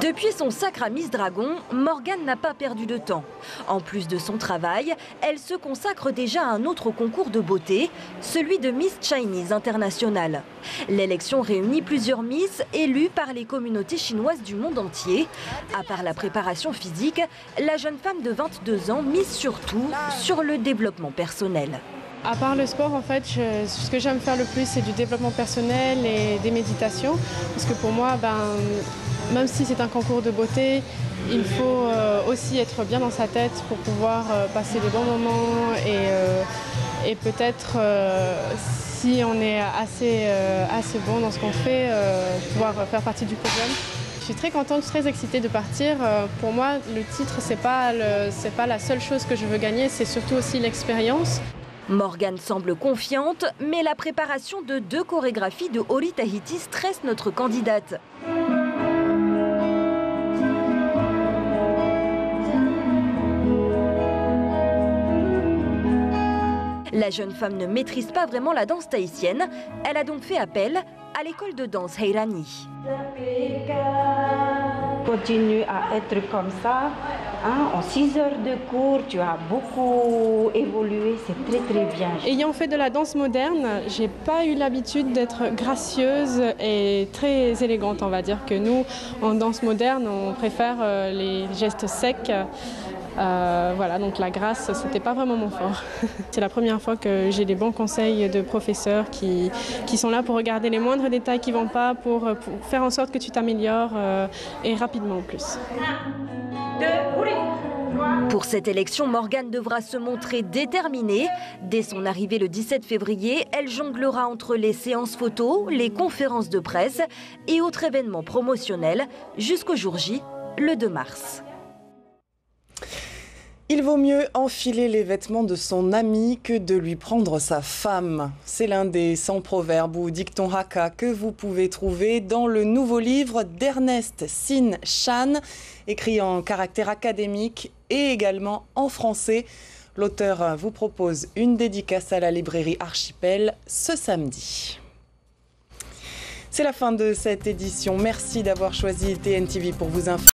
Depuis son sacre à Miss Dragon, Morgane n'a pas perdu de temps. En plus de son travail, elle se consacre déjà à un autre concours de beauté, celui de Miss Chinese International. L'élection réunit plusieurs Miss élues par les communautés chinoises du monde entier. À part la préparation physique, la jeune femme de 22 ans mise surtout sur le développement personnel. À part le sport, en fait, ce que j'aime faire le plus, c'est du développement personnel et des méditations. Parce que pour moi, même si c'est un concours de beauté, il faut aussi être bien dans sa tête pour pouvoir passer des bons moments et peut-être, si on est assez bon dans ce qu'on fait, pouvoir faire partie du podium. Je suis très contente, très excitée de partir. Pour moi, le titre, c'est pas la seule chose que je veux gagner, c'est surtout aussi l'expérience. Morgane semble confiante, mais la préparation de 2 chorégraphies de Ori Tahiti stresse notre candidate. La jeune femme ne maîtrise pas vraiment la danse tahitienne. Elle a donc fait appel à l'école de danse Heirani. Continue à être comme ça. En 6 heures de cours, tu as beaucoup évolué, c'est très bien. Ayant fait de la danse moderne, j'ai pas eu l'habitude d'être gracieuse et très élégante, on va dire. Que nous, en danse moderne, on préfère les gestes secs. Voilà, donc la grâce, c'était pas vraiment mon fort. C'est la première fois que j'ai des bons conseils de professeurs qui sont là pour regarder les moindres détails qui vont pas, pour faire en sorte que tu t'améliores et rapidement en plus. Pour cette élection, Morgane devra se montrer déterminée. Dès son arrivée le 17 février, elle jonglera entre les séances photos, les conférences de presse et autres événements promotionnels jusqu'au jour J, le 2 mars. Il vaut mieux enfiler les vêtements de son ami que de lui prendre sa femme. C'est l'un des 100 proverbes ou dictons Hakka que vous pouvez trouver dans le nouveau livre d'Ernest Sin Chan, écrit en caractère académique et également en français. L'auteur vous propose une dédicace à la librairie Archipel ce samedi. C'est la fin de cette édition. Merci d'avoir choisi TNTV pour vous informer.